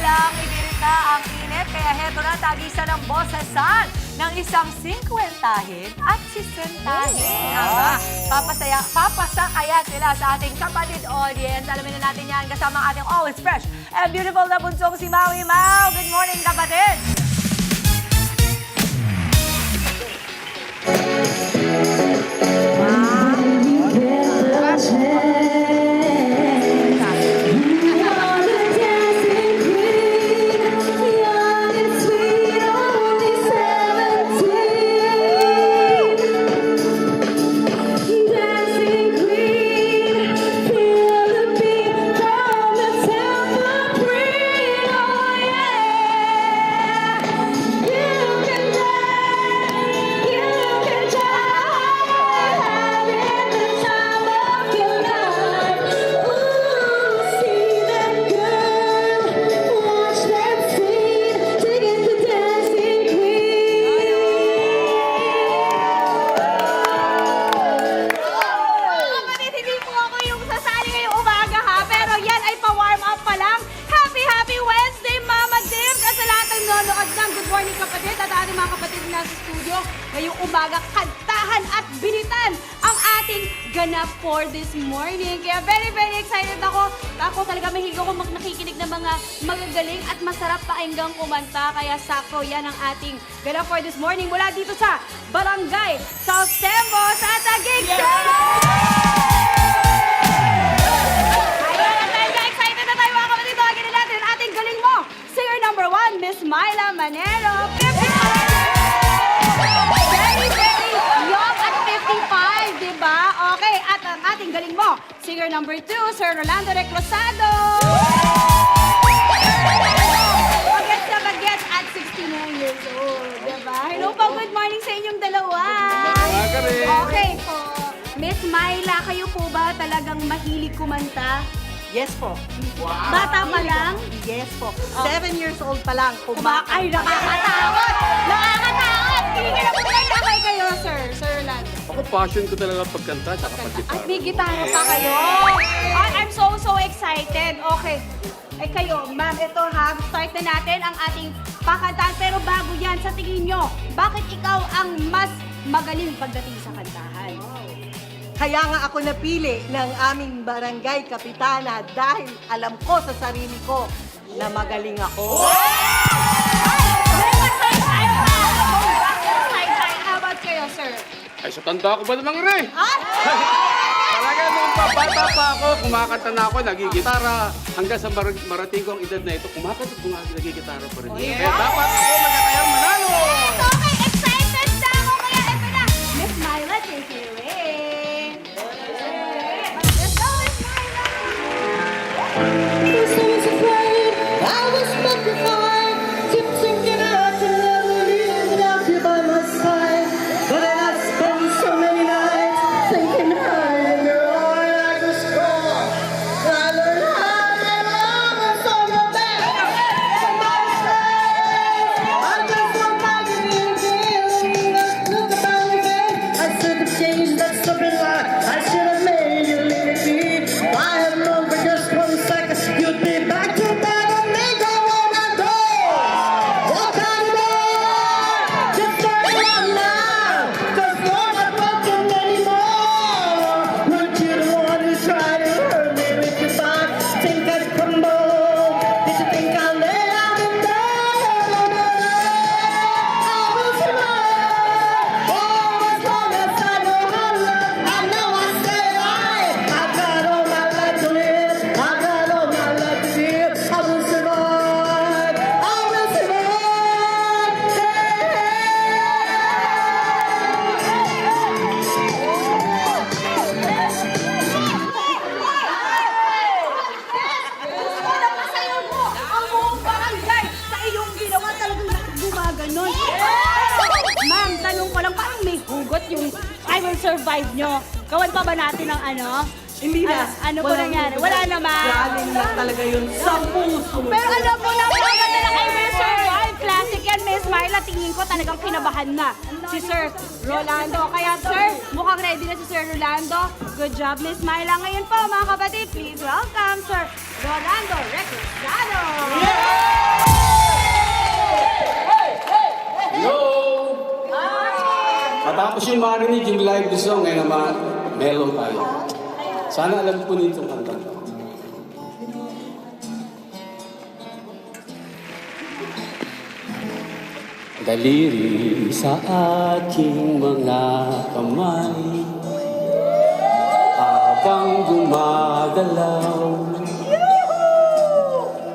walang ibirita ang init. Kaya heto na, tagisan ng bossesan ng isang 50 at 60. Papasakaya sila sa ating kapatid audience. Alamin na natin yan kasama ang ating always fresh and beautiful na bunsong si Maui Mau. Good morning, kapatid! Kapatid at ating mga kapatid na sa studio, ngayong umaga, kantahan at binitan ang ating ganap for this morning. Kaya very, very excited ako. Ako talaga mahilig ako nakikinig ng mga magagaling at masarap pakinggang kumanta. Kaya sakto yan ang ating ganap for this morning mula dito sa Barangay South Sembo sa Taguig. Excited na tayo mga kapatid. Tawagin na natin ang ating galing mo. Singer number 1, Miss Myla Manero. 55! Very, very young at 55, diba? Okay, at ang ating galing mo. Singer number 2, Sir Rolando Recrosado. Bagets na bagets at 69 years old, diba? Hello po, good morning sa inyong dalawa. Okay po. Miss Myla, kayo po ba talagang mahilig kumanta? Yes po. Wow. Bata pa lang? Yes po. 7 years old pa lang. Ay, nakakatakot! Nakakatakot! Hindi ka na po nagkakay kayo, sir. Sir Rolando. Ako, passion ko talaga pagkanta at At pag-gitara. may gitara pa kayo. I'm so excited. Okay. Eh kayo, ma'am, ito ha. Start na natin ang ating pakantahan. Pero bago yan, sa tingin nyo, bakit ikaw ang mas magaling pagdating sa kantahan? Kaya nga ako napili ng aming barangay kapitana dahil alam ko sa sarili ko na magaling ako. How about kayo, sir? Ay, sa tanda ko ba namang rin? Talaga nung bata pa ako, kumakanta na ako, nagigitara. Hanggang sa marating ko ang edad na ito, kumakanta at nagigitara pa rin. Kaya dapat ako magkakayang manalo! Okay, excited na ako. Kaya ito na. Miss Myla, take it away. Let's go, Miss Myla. First I was afraid, I was petrified, tipsing out to never leave without you by my side. But then I spent so many nights thinking high in your heart like a storm. I learned how to let love and on your back. From my mistakes, I just want my feeling. Look about your face, I should have changed that stupid lie. I should have made you leave it be. I have known for just 1 second you'd be back to bed and make I wanna go. Walk on board, just turn around now, 'cause you're not welcome anymore. Weren't you the one who tried to hurt me with your bond? Think I'd crumble? Did you think I'd lay out and die? I will survive. Oh, as long as I know how to love, I know I stay alive. I've got all my life to live. I've got all my life to give. I will survive. I will survive. Napasayaw mo ang buong barangay sa iyong ginawa talagang gumaganon. Ma'am, tanong ko lang, parang may hugot yung I will survive nyo. Gawan pa ba natin ng ano? Hindi na. Ano po nangyari? Wala naman. Galing na talaga yun sa puso. Pero alam mo na, maganda na I will survive. Classic yan, Miss Myla. Tingin ko talagang kinabahan na si Sir Rolando. Kaya sir, mukhang ready na si Sir Rolando. Good job, Miss Myla. Ngayon po, mga kapatid, please welcome Sir Rolando Recrosado. siya marinig yung live song, ngayon naman, mellow tayo. Sana alam po niyo itong kanta. Daliri sa aking mga kamay habang gumagalaw,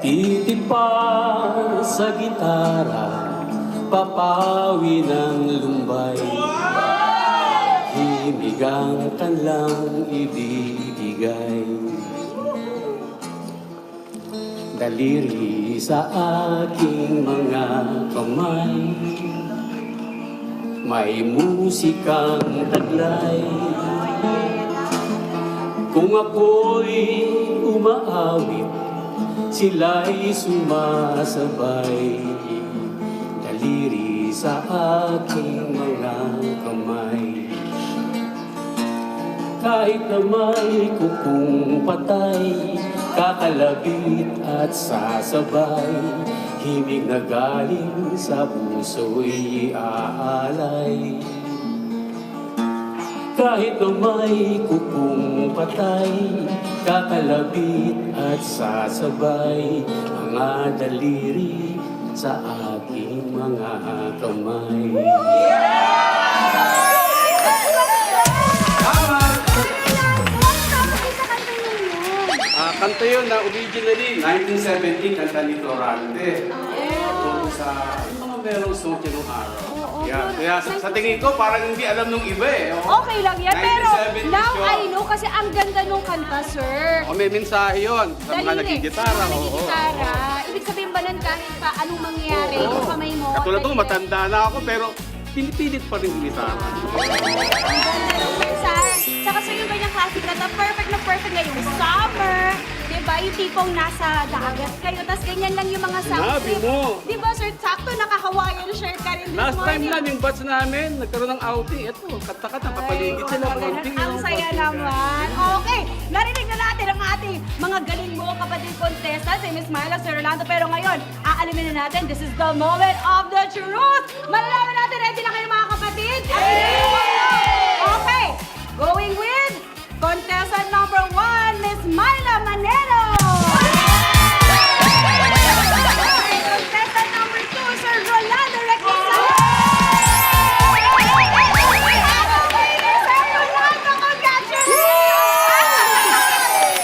titipar sa gitara, papawi ng lumbay, himigang kanlang ibibigay. Daliri sa aking mga kamay, may musikang taglay. Kung ako'y umaawit, sila'y sumasabay. Daliri sa aking mga kamay. Kahit na may kukung patay, kakalabit at sasabay, himig na galing sa puso'y aalay. Kahit na may kukung patay, kakalabit at sasabay, mga daliri sa aking mga kamay. Kanta yun na originally, 1917, kanta ni Torante. Tungkol sa mga merong suot yun nung araw. Kaya sa tingin ko, parang hindi alam nung iba eh. Okay lang yan, pero 1970 now yun. I know kasi ang ganda nung kanta, sir. O may mensahe yun sa mga nagigitara. Nagigitara. Ibig sabihin ba nun kahit pa anong mangyari, yung kamay mo? Katulad ko, matanda na ako, pero pinipilit pa rin yung gitara. Saka sa yung ganyang classic na perfect ngayong summer. Diba? Yung tipong nasa dagat kayo, tapos ganyan lang yung mga Sinabi outfit. mo. Diba, sir? Sakto, naka-Hawaiian shirt ka rin this Last time morning. lang, yung batch namin, nagkaroon ng outing. Ito, kata-kata, kapaligid sila. Ang saya naman. Okay, narinig na natin ang ating mga galing mo kapatid contestant, si Miss Myla, Sir Rolando. Pero ngayon, aalimin na natin, this is the moment of the truth. Malalaman natin, ready na kayo mga kapatid? Okay, going with contestant number 1, Miss Myla Manero. Contestant number 2, Sir Rolando Reclusa. Sir Rolando, congratulations!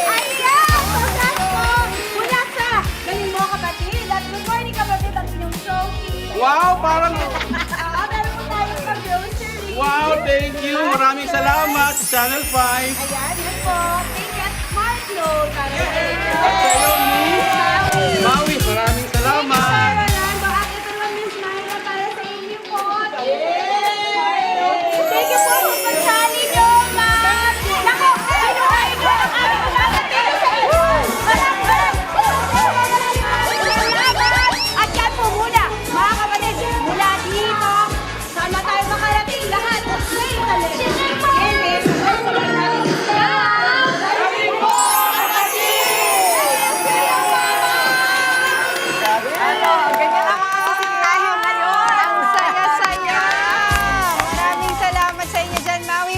Ayan, congrats po mula sa galing mo kapatid. At good morning kapatid ang inyong showcase. Wow, parang... Meron po tayo sa grocery. Wow, thank you. Maraming salamat sa Channel 5. Ayan, yan po. Take at Smart Load. Para sa inyo. At sa'yo, Miss Maui. Maui, maraming salamat. Sir Rolando, at ito naman Miss Myla para sa inyo po. Thank you po. Pagsali nyo, ma'am. Nako, ay ko ang aming kapatid sa inyo. Salamat. At yan po muna, mga kapatid, mula dito, sana tayo makarating lahat. May talent. Ganyan ang mga tayo ngayon. Ang saya-saya. Maraming salamat sa inyo dyan, Maui.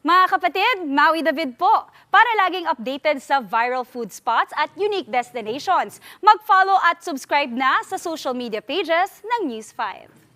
Mga kapatid, Maui David po. Para laging updated sa viral food spots at unique destinations, mag-follow at subscribe na sa social media pages ng News 5.